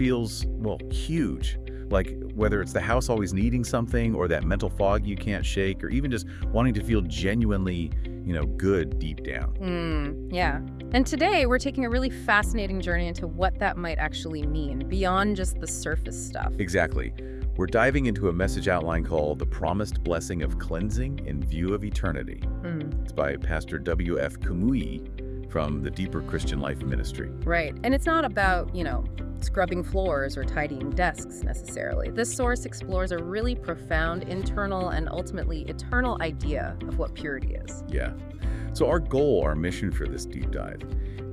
feels, well, huge. Like whether it's the house always needing something or that mental fog you can't shake or even just wanting to feel genuinely, good deep down. Yeah. And today we're taking a really fascinating journey into what that might actually mean beyond just the surface stuff. Exactly. We're diving into a message outline called The Promised Blessing of Cleansing in View of Eternity. It's by Pastor W.F Kumuyi from the Deeper Christian Life Ministry. Right. And it's not about, scrubbing floors or tidying desks necessarily. This source explores a really profound internal and ultimately eternal idea of what purity is. Yeah. So our goal, our mission for this deep dive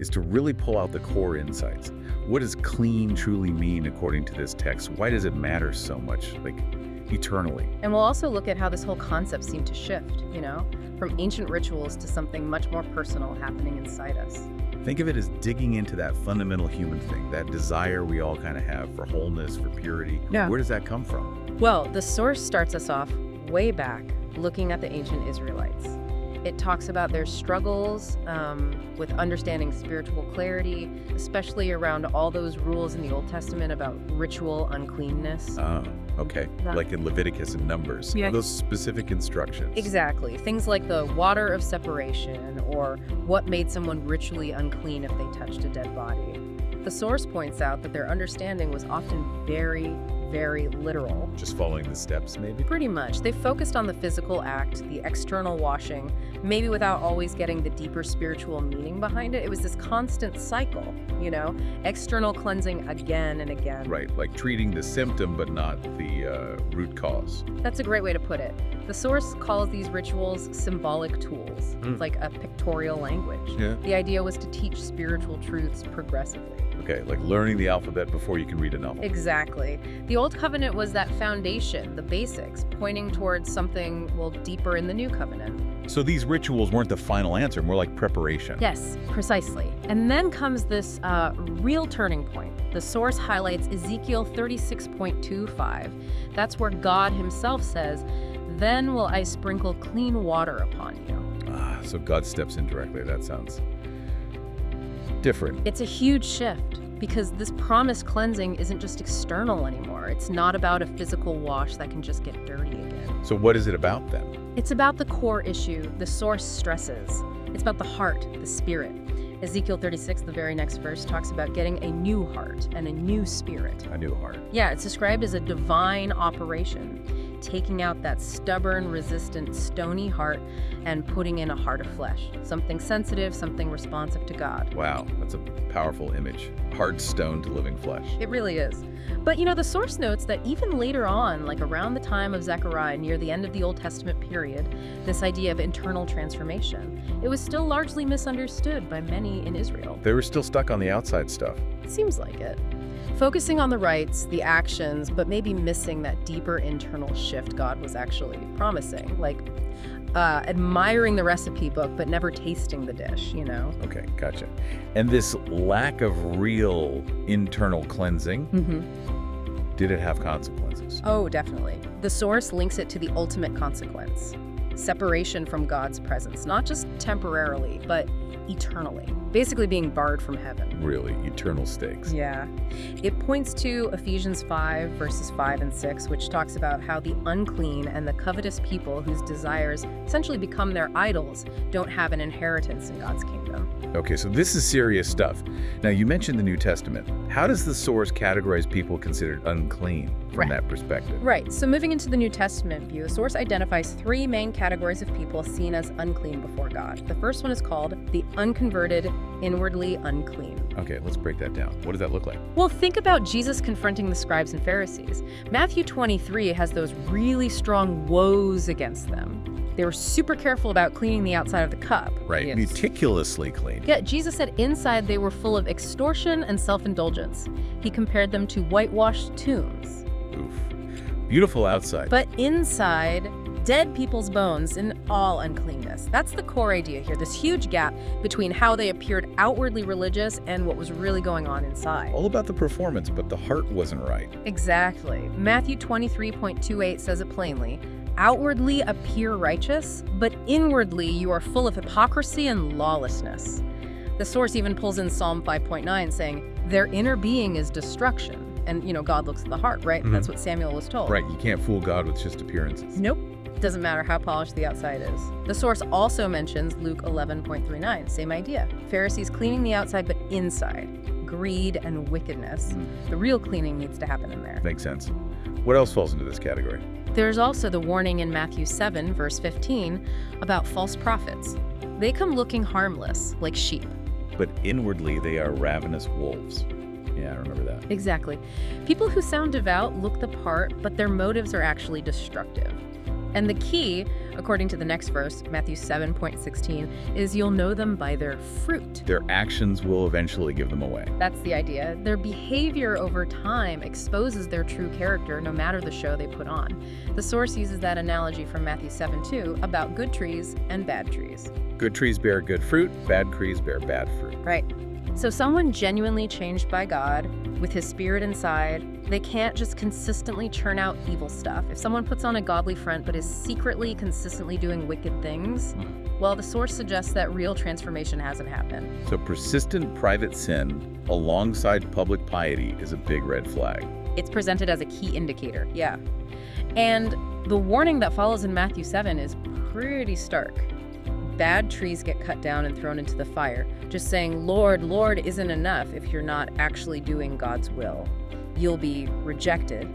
is to really pull out the core insights. What does clean truly mean according to this text? Why does it matter so much, eternally? And we'll also look at how this whole concept seemed to shift, from ancient rituals to something much more personal happening inside us. Think of it as digging into that fundamental human thing, that desire we all kind of have for wholeness, for purity. Yeah. Where does that come from? Well, the source starts us off way back, looking at the ancient Israelites. It talks about their struggles with understanding spiritual clarity, especially around all those rules in the Old Testament about ritual uncleanness. Oh, okay. Like in Leviticus and Numbers. Yeah. Those specific instructions. Exactly. Things like the water of separation or what made someone ritually unclean if they touched a dead body. The source points out that their understanding was often very, very literal. Just following the steps, maybe? Pretty much. They focused on the physical act, the external washing, maybe without always getting the deeper spiritual meaning behind it. It was this constant cycle, external cleansing again and again. Right, like treating the symptom but not the root cause. That's a great way to put it. The source calls these rituals symbolic tools. It's like a pictorial language. Yeah. The idea was to teach spiritual truths progressively. Okay, like learning the alphabet before you can read a novel. Exactly. The Old Covenant was that foundation, the basics, pointing towards something, deeper in the New Covenant. So these rituals weren't the final answer, more like preparation. Yes, precisely. And then comes this real turning point. The source highlights Ezekiel 36.25. That's where God himself says, "Then will I sprinkle clean water upon you." So God steps in directly. That sounds different. It's a huge shift because this promised cleansing isn't just external anymore. It's not about a physical wash that can just get dirty again. So what is it about then? It's about the core issue the source stresses. It's about the heart, the spirit. Ezekiel 36, the very next verse, talks about getting a new heart and a new spirit. A new heart. Yeah, it's described as a divine operation, taking out that stubborn, resistant, stony heart and putting in a heart of flesh. Something sensitive, something responsive to God. Wow, that's a powerful image. Hard stone to living flesh. It really is. But the source notes that even later on, like around the time of Zechariah, near the end of the Old Testament period, this idea of internal transformation, it was still largely misunderstood by many in Israel. They were still stuck on the outside stuff. It seems like it. Focusing on the rites, the actions, but maybe missing that deeper internal shift God was actually promising, like admiring the recipe book but never tasting the dish, Okay, gotcha. And this lack of real internal cleansing, did it have consequences? Oh, definitely. The source links it to the ultimate consequence. Separation from God's presence, not just temporarily, but eternally. Basically being barred from heaven. Really, eternal stakes. Yeah. It points to Ephesians 5, verses 5 and 6, which talks about how the unclean and the covetous people whose desires essentially become their idols don't have an inheritance in God's kingdom. Okay, so this is serious stuff. Now, you mentioned the New Testament. How does the source categorize people considered unclean from that perspective? Right. So moving into the New Testament view, the source identifies three main categories of people seen as unclean before God. The first one is called the unconverted, inwardly unclean. Okay, let's break that down. What does that look like? Well, think about Jesus confronting the scribes and Pharisees. Matthew 23 has those really strong woes against them. They were super careful about cleaning the outside of the cup. Right, Yes. meticulously clean. Yeah, Jesus said inside they were full of extortion and self-indulgence. He compared them to whitewashed tombs. Oof. Beautiful outside. But inside, dead people's bones in all uncleanness. That's the core idea here, this huge gap between how they appeared outwardly religious and what was really going on inside. All about the performance, but the heart wasn't right. Exactly. Matthew 23.28 says it plainly. Outwardly appear righteous, but inwardly you are full of hypocrisy and lawlessness. The source even pulls in Psalm 5.9 saying, their inner being is destruction, And, God looks at the heart, right? Mhm. That's what Samuel was told. Right, you can't fool God with just appearances. Nope. Doesn't matter how polished the outside is. The source also mentions Luke 11:39. Same idea. Pharisees cleaning the outside, but inside. Greed and wickedness. The real cleaning needs to happen in there. Makes sense. What else falls into this category? There's also the warning in Matthew 7, verse 15, about false prophets. They come looking harmless, like sheep. But inwardly, they are ravenous wolves. Yeah, I remember that. Exactly. People who sound devout look the part, but their motives are actually destructive. And the key, according to the next verse, Matthew 7:16, is you'll know them by their fruit. Their actions will eventually give them away. That's the idea. Their behavior over time exposes their true character, no matter the show they put on. The source uses that analogy from Matthew 7:2 about good trees and bad trees. Good trees bear good fruit, bad trees bear bad fruit. Right. So someone genuinely changed by God, with his spirit inside, they can't just consistently churn out evil stuff. If someone puts on a godly front but is secretly, consistently doing wicked things, well, the source suggests that real transformation hasn't happened. So persistent private sin alongside public piety is a big red flag. It's presented as a key indicator, yeah. And the warning that follows in Matthew 7 is pretty stark. Bad trees get cut down and thrown into the fire. Just saying, Lord, Lord, isn't enough if you're not actually doing God's will. You'll be rejected.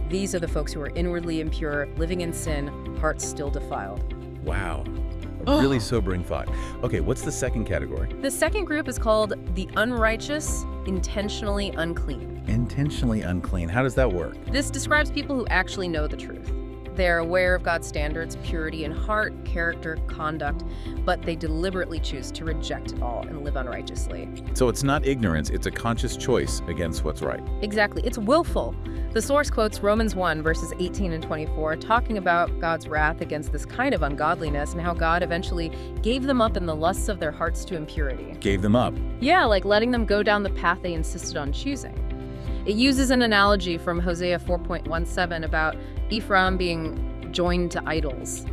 These are the folks who are inwardly impure, living in sin, hearts still defiled. Wow. A really sobering thought. Okay, what's the second category? The second group is called the unrighteous, intentionally unclean. Intentionally unclean. How does that work? This describes people who actually know the truth. They're aware of God's standards, purity in heart, character, conduct, but they deliberately choose to reject it all and live unrighteously. So it's not ignorance, it's a conscious choice against what's right. Exactly. It's willful. The source quotes Romans 1, verses 18 and 24, talking about God's wrath against this kind of ungodliness and how God eventually gave them up in the lusts of their hearts to impurity. Gave them up. Yeah, like letting them go down the path they insisted on choosing. It uses an analogy from Hosea 4:17 about Ephraim being joined to idols.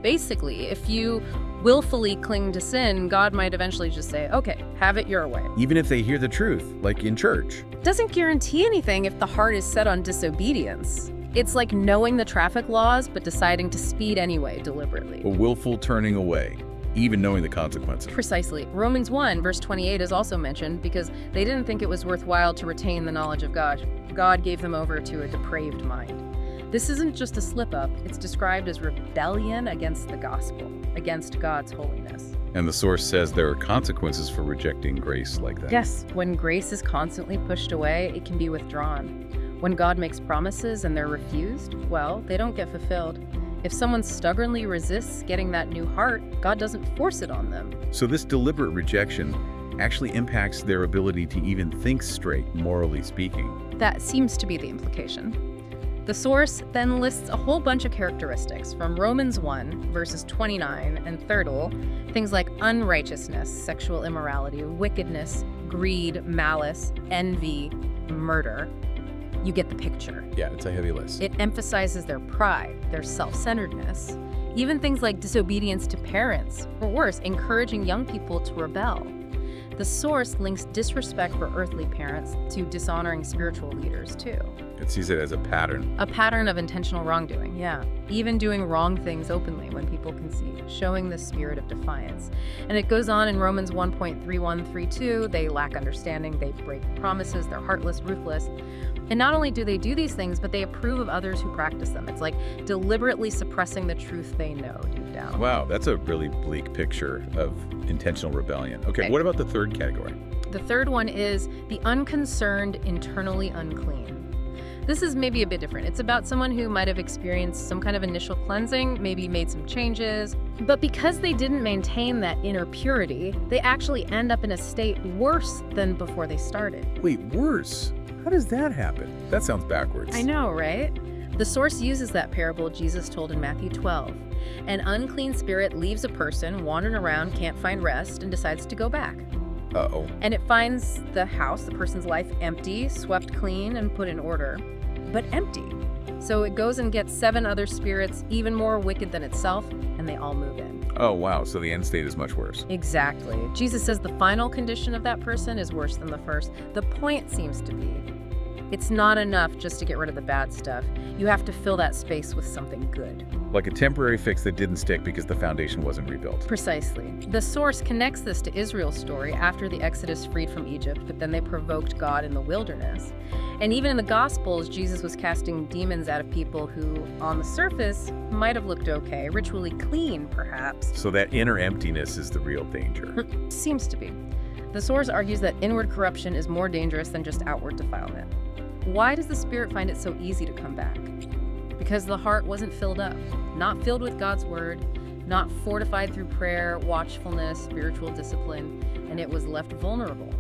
Basically, if you willfully cling to sin, God might eventually just say, okay, have it your way. Even if they hear the truth, like in church. Doesn't guarantee anything if the heart is set on disobedience. It's like knowing the traffic laws, but deciding to speed anyway, deliberately. A willful turning away, even knowing the consequences. Precisely. Romans 1, verse 28 is also mentioned because they didn't think it was worthwhile to retain the knowledge of God. God gave them over to a depraved mind. This isn't just a slip-up. It's described as rebellion against the gospel, against God's holiness. And the source says there are consequences for rejecting grace like that. Yes, when grace is constantly pushed away, it can be withdrawn. When God makes promises and they're refused, well, they don't get fulfilled. If someone stubbornly resists getting that new heart, God doesn't force it on them. So this deliberate rejection actually impacts their ability to even think straight, morally speaking. That seems to be the implication. The source then lists a whole bunch of characteristics from Romans 1, verses 29 and 30, things like unrighteousness, sexual immorality, wickedness, greed, malice, envy, murder. You get the picture. Yeah, it's a heavy list. It emphasizes their pride, their self-centeredness, even things like disobedience to parents, or worse, encouraging young people to rebel. The source links disrespect for earthly parents to dishonoring spiritual leaders, too. It sees it as a pattern. A pattern of intentional wrongdoing, yeah. Even doing wrong things openly when people can see, showing the spirit of defiance. And it goes on in Romans 1.3132, they lack understanding, they break promises, they're heartless, ruthless. And not only do they do these things, but they approve of others who practice them. It's like deliberately suppressing the truth they know deep down. Wow, that's a really bleak picture of intentional rebellion. Okay, what about the third category? The third one is the unconcerned, internally unclean. This is maybe a bit different. It's about someone who might have experienced some kind of initial cleansing, maybe made some changes, but because they didn't maintain that inner purity, they actually end up in a state worse than before they started. Wait, worse? How does that happen? That sounds backwards. I know, right? The source uses that parable Jesus told in Matthew 12. An unclean spirit leaves a person, wandering around, can't find rest, and decides to go back. Uh-oh. And it finds the house, the person's life, empty, swept clean, and put in order, but empty. So it goes and gets 7 other spirits, even more wicked than itself, and they all move in. Oh, wow. So the end state is much worse. Exactly. Jesus says the final condition of that person is worse than the first. The point seems to be It's not enough just to get rid of the bad stuff. You have to fill that space with something good. Like a temporary fix that didn't stick because the foundation wasn't rebuilt. Precisely. The source connects this to Israel's story after the Exodus freed from Egypt, but then they provoked God in the wilderness. And even in the Gospels, Jesus was casting demons out of people who, on the surface, might have looked okay, ritually clean, perhaps. So that inner emptiness is the real danger. Seems to be. The source argues that inward corruption is more dangerous than just outward defilement. Why does the Spirit find it so easy to come back? Because the heart wasn't filled up, not filled with God's word, not fortified through prayer, watchfulness, spiritual discipline, and it was left vulnerable.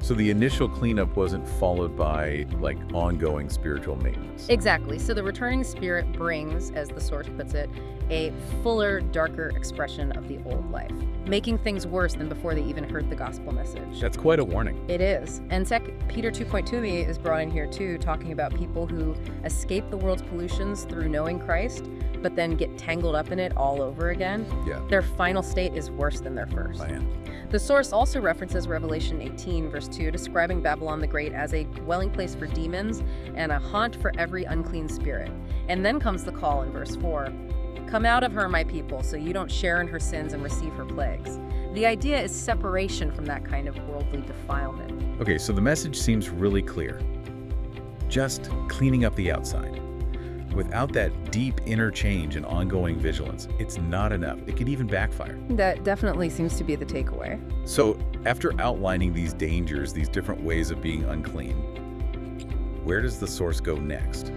So the initial cleanup wasn't followed by, like, ongoing spiritual maintenance. Exactly. So the returning Spirit brings, as the source puts it, a fuller, darker expression of the old life, making things worse than before they even heard the gospel message. That's quite a warning. It is. And Peter 2.2 is brought in here too, talking about people who escape the world's pollutions through knowing Christ, but then get tangled up in it all over again. Yeah. Their final state is worse than their first. Man. The source also references Revelation 18, verse 2, describing Babylon the Great as a dwelling place for demons and a haunt for every unclean spirit. And then comes the call in verse 4. Come out of her, my people, so you don't share in her sins and receive her plagues. The idea is separation from that kind of worldly defilement. Okay, so the message seems really clear. Just cleaning up the outside. Without that deep inner change and ongoing vigilance, it's not enough. It could even backfire. That definitely seems to be the takeaway. So after outlining these dangers, these different ways of being unclean, where does the source go next?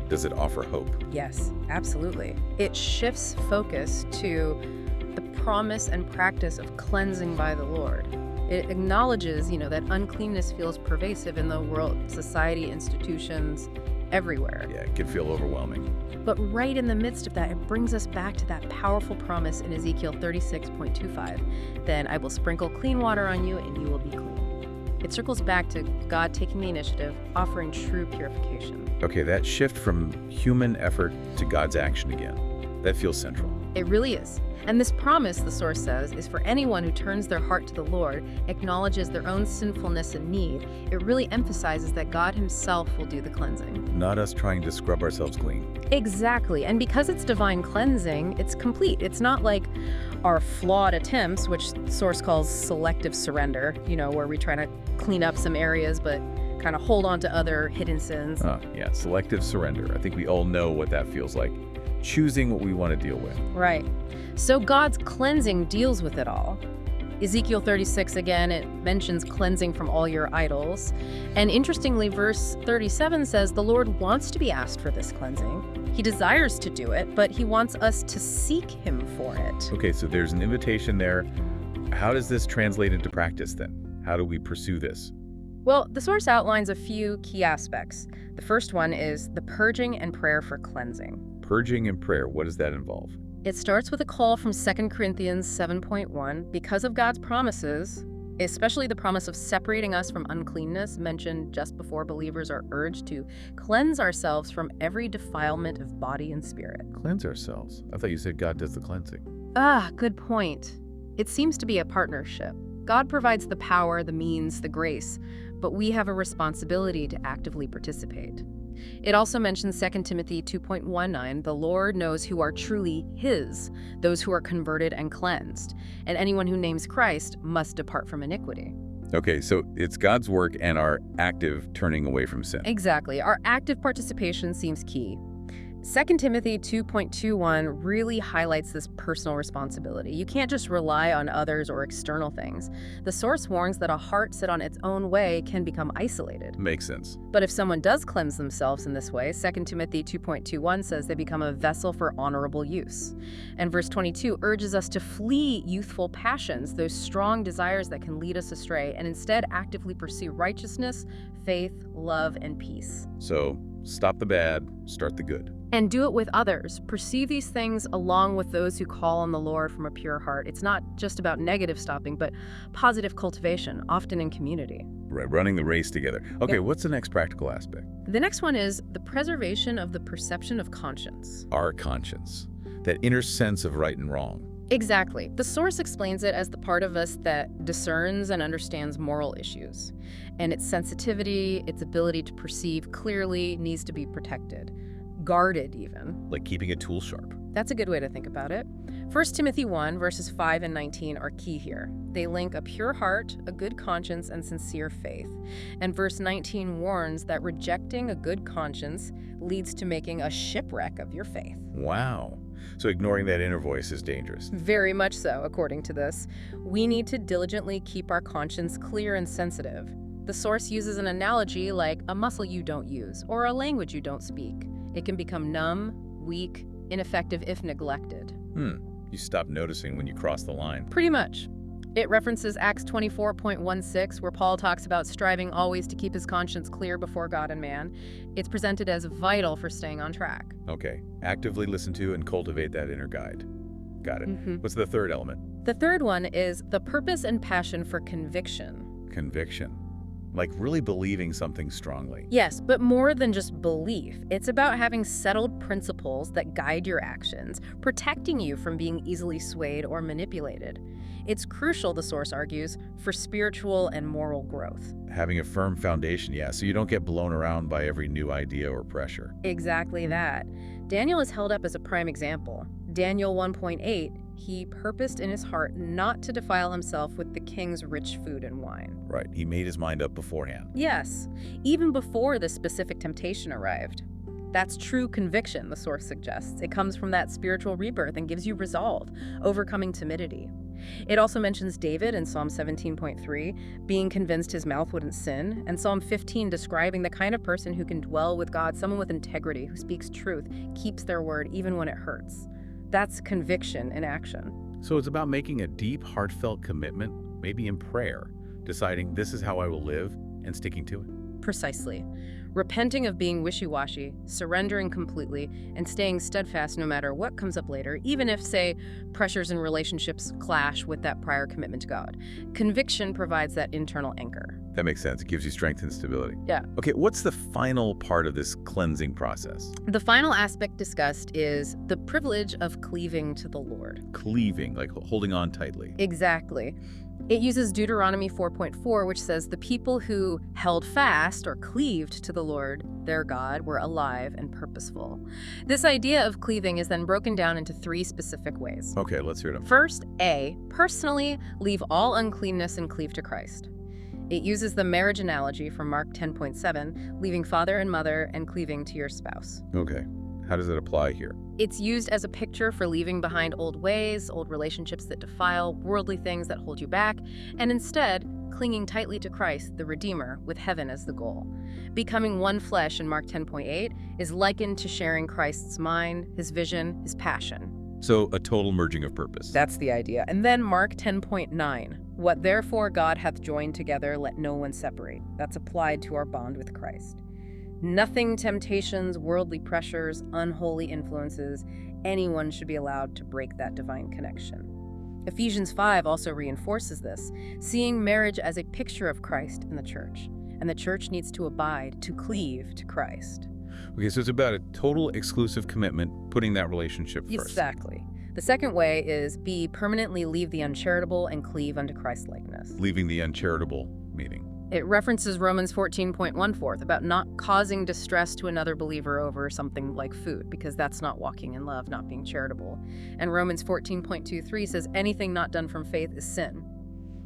Does it offer hope? Yes, absolutely. It shifts focus to the promise and practice of cleansing by the Lord. It acknowledges, that uncleanness feels pervasive in the world, society, institutions, everywhere. Yeah, it can feel overwhelming. But right in the midst of that, it brings us back to that powerful promise in Ezekiel 36.25. Then I will sprinkle clean water on you and you will be clean. It circles back to God taking the initiative, offering true purification. Okay, that shift from human effort to God's action again, that feels central. It really is. And this promise, the source says, is for anyone who turns their heart to the Lord, acknowledges their own sinfulness and need. It really emphasizes that God himself will do the cleansing. Not us trying to scrub ourselves clean. Exactly. And because it's divine cleansing, it's complete. It's not like our flawed attempts, which the source calls selective surrender, where we try to clean up some areas but kind of hold on to other hidden sins. Yeah, selective surrender. I think we all know what that feels like. Choosing what we want to deal with. Right. So God's cleansing deals with it all. Ezekiel 36, again, it mentions cleansing from all your idols. And interestingly, verse 37 says the Lord wants to be asked for this cleansing. He desires to do it, but he wants us to seek him for it. Okay, so there's an invitation there. How does this translate into practice then? How do we pursue this? Well, the source outlines a few key aspects. The first one is the purging and prayer for cleansing. Purging and prayer, what does that involve? It starts with a call from 2 Corinthians 7.1. Because of God's promises, especially the promise of separating us from uncleanness mentioned just before believers are urged to cleanse ourselves from every defilement of body and spirit. Cleanse ourselves? I thought you said God does the cleansing. Good point. It seems to be a partnership. God provides the power, the means, the grace, but we have a responsibility to actively participate. It also mentions 2 Timothy 2.19, the Lord knows who are truly his, those who are converted and cleansed, and anyone who names Christ must depart from iniquity. Okay, so it's God's work and our active turning away from sin. Exactly. Our active participation seems key. 2 Timothy 2.21 really highlights this personal responsibility. You can't just rely on others or external things. The source warns that a heart set on its own way can become isolated. Makes sense. But if someone does cleanse themselves in this way, 2 Timothy 2.21 says they become a vessel for honorable use. And verse 22 urges us to flee youthful passions, those strong desires that can lead us astray, and instead actively pursue righteousness, faith, love, and peace. So, stop the bad, start the good. And do it with others. Perceive these things along with those who call on the Lord from a pure heart. It's not just about negative stopping, but positive cultivation, often in community. Right, running the race together. Okay, Yep. What's the next practical aspect? The next one is the preservation of the perception of conscience. Our conscience. That inner sense of right and wrong. Exactly. The source explains it as the part of us that discerns and understands moral issues. And its sensitivity, its ability to perceive clearly needs to be protected. Guarded, even. Like keeping a tool sharp. That's a good way to think about it. 1 Timothy 1, verses 5 and 19 are key here. They link a pure heart, a good conscience, and sincere faith. And verse 19 warns that rejecting a good conscience leads to making a shipwreck of your faith. Wow. So ignoring that inner voice is dangerous. Very much so, according to this. We need to diligently keep our conscience clear and sensitive. The source uses an analogy like a muscle you don't use or a language you don't speak. It can become numb, weak, ineffective if neglected. You stop noticing when you cross the line. Pretty much. It references Acts 24.16, where Paul talks about striving always to keep his conscience clear before God and man. It's presented as vital for staying on track. Okay. Actively listen to and cultivate that inner guide. Got it. What's the third element? The third one is the purpose and passion for conviction. Conviction. Like really believing something strongly. Yes, but more than just belief. It's about having settled principles that guide your actions, protecting you from being easily swayed or manipulated. It's crucial, the source argues, for spiritual and moral growth. Having a firm foundation, yeah, so you don't get blown around by every new idea or pressure. Exactly that. Daniel is held up as a prime example. Daniel 1.8, he purposed in his heart not to defile himself with the king's rich food and wine. Right, he made his mind up beforehand. Yes, even before the specific temptation arrived. That's true conviction, the source suggests. It comes from that spiritual rebirth and gives you resolve, overcoming timidity. It also mentions David in Psalm 17.3, being convinced his mouth wouldn't sin, and Psalm 15 describing the kind of person who can dwell with God, someone with integrity, who speaks truth, keeps their word even when it hurts. That's conviction in action. So it's about making a deep, heartfelt commitment, maybe in prayer, deciding this is how I will live and sticking to it. Precisely. Repenting of being wishy-washy, surrendering completely, and staying steadfast no matter what comes up later, even if, say, pressures in relationships clash with that prior commitment to God. Conviction provides that internal anchor. That makes sense. It gives you strength and stability. Yeah. Okay, what's the final part of this cleansing process? The final aspect discussed is the privilege of cleaving to the Lord. Cleaving, like holding on tightly. Exactly. It uses Deuteronomy 4.4, which says the people who held fast or cleaved to the Lord, their God, were alive and purposeful. This idea of cleaving is then broken down into 3 specific ways. Okay, let's hear them. First, A, personally leave all uncleanness and cleave to Christ. It uses the marriage analogy from Mark 10.7, leaving father and mother and cleaving to your spouse. Okay, how does it apply here? It's used as a picture for leaving behind old ways, old relationships that defile, worldly things that hold you back, and instead clinging tightly to Christ, the Redeemer, with heaven as the goal. Becoming one flesh in Mark 10.8 is likened to sharing Christ's mind, his vision, his passion. So a total merging of purpose. That's the idea. And then Mark 10.9, what therefore God hath joined together, let no one separate. That's applied to our bond with Christ. Nothing temptations, worldly pressures, unholy influences, anyone should be allowed to break that divine connection. Ephesians 5 also reinforces this, seeing marriage as a picture of Christ and the church. And the church needs to abide, to cleave to Christ. Okay, so it's about a total exclusive commitment, putting that relationship first. Exactly. The second way is B, permanently leave the uncharitable and cleave unto Christ-likeness. Leaving the uncharitable meaning. It references Romans 14.14 about not causing distress to another believer over something like food, because that's not walking in love, not being charitable. And Romans 14.23 says anything not done from faith is sin.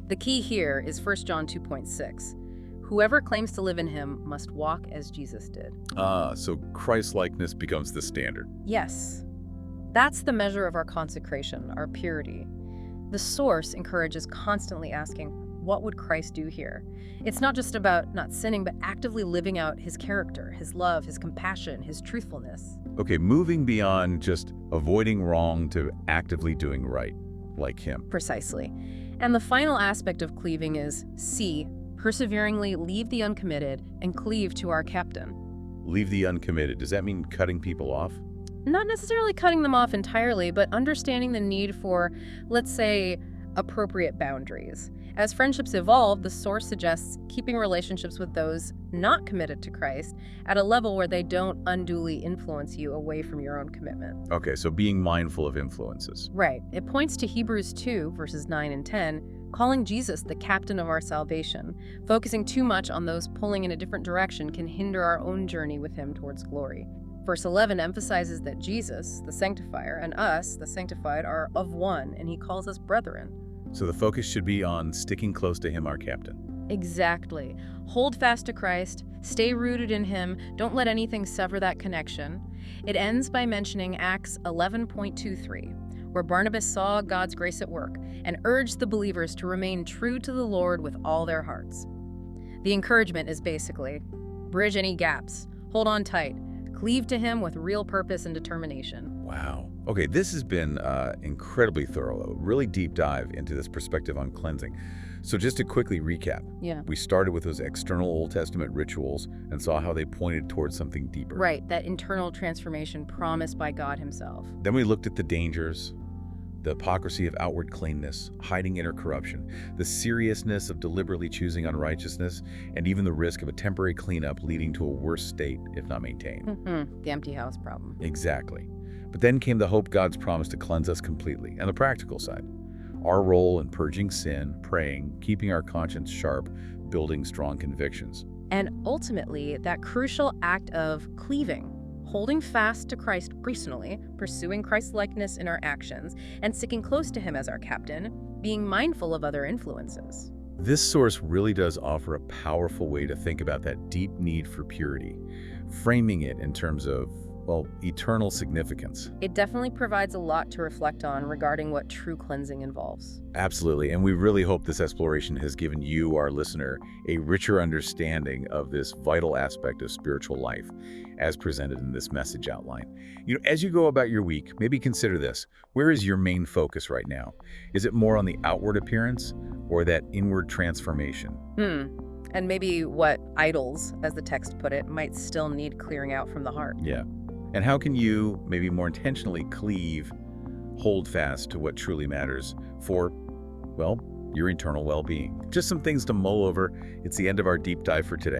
The key here is 1 John 2.6. Whoever claims to live in him must walk as Jesus did. So Christ-likeness becomes the standard. Yes. That's the measure of our consecration, our purity. The source encourages constantly asking, what would Christ do here? It's not just about not sinning, but actively living out his character, his love, his compassion, his truthfulness. Okay, moving beyond just avoiding wrong to actively doing right, like him. Precisely. And the final aspect of cleaving is C, perseveringly leave the uncommitted and cleave to our captain. Leave the uncommitted. Does that mean cutting people off? Not necessarily cutting them off entirely, but understanding the need for, let's say, appropriate boundaries. As friendships evolve, the source suggests keeping relationships with those not committed to Christ at a level where they don't unduly influence you away from your own commitment. Okay, so being mindful of influences. Right. It points to Hebrews 2, verses 9 and 10, calling Jesus the captain of our salvation. Focusing too much on those pulling in a different direction can hinder our own journey with him towards glory. Verse 11 emphasizes that Jesus, the sanctifier, and us, the sanctified, are of one, and he calls us brethren. So the focus should be on sticking close to him, our captain. Exactly. Hold fast to Christ, stay rooted in him, don't let anything sever that connection. It ends by mentioning Acts 11.23, where Barnabas saw God's grace at work and urged the believers to remain true to the Lord with all their hearts. The encouragement is basically, bridge any gaps, hold on tight, cleave to him with real purpose and determination. Wow. Okay, this has been incredibly thorough, a really deep dive into this perspective on cleansing. So just to quickly recap, we started with those external Old Testament rituals and saw how they pointed towards something deeper. Right, that internal transformation promised by God himself. Then we looked at the dangers, the hypocrisy of outward cleanness, hiding inner corruption, the seriousness of deliberately choosing unrighteousness, and even the risk of a temporary cleanup leading to a worse state if not maintained. The empty house problem. Exactly. But then came the hope God's promised to cleanse us completely, and the practical side. Our role in purging sin, praying, keeping our conscience sharp, building strong convictions. And ultimately, that crucial act of cleaving, holding fast to Christ personally, pursuing Christ-likeness in our actions, and sticking close to him as our captain, being mindful of other influences. This source really does offer a powerful way to think about that deep need for purity, framing it in terms of, well, eternal significance. It definitely provides a lot to reflect on regarding what true cleansing involves. Absolutely, and we really hope this exploration has given you, our listener, a richer understanding of this vital aspect of spiritual life, as presented in this message outline. As you go about your week, maybe consider this. Where is your main focus right now? Is it more on the outward appearance or that inward transformation? And maybe what idols, as the text put it, might still need clearing out from the heart. Yeah. And how can you, maybe more intentionally, hold fast to what truly matters for, well, your eternal well-being? Just some things to mull over. It's the end of our deep dive for today.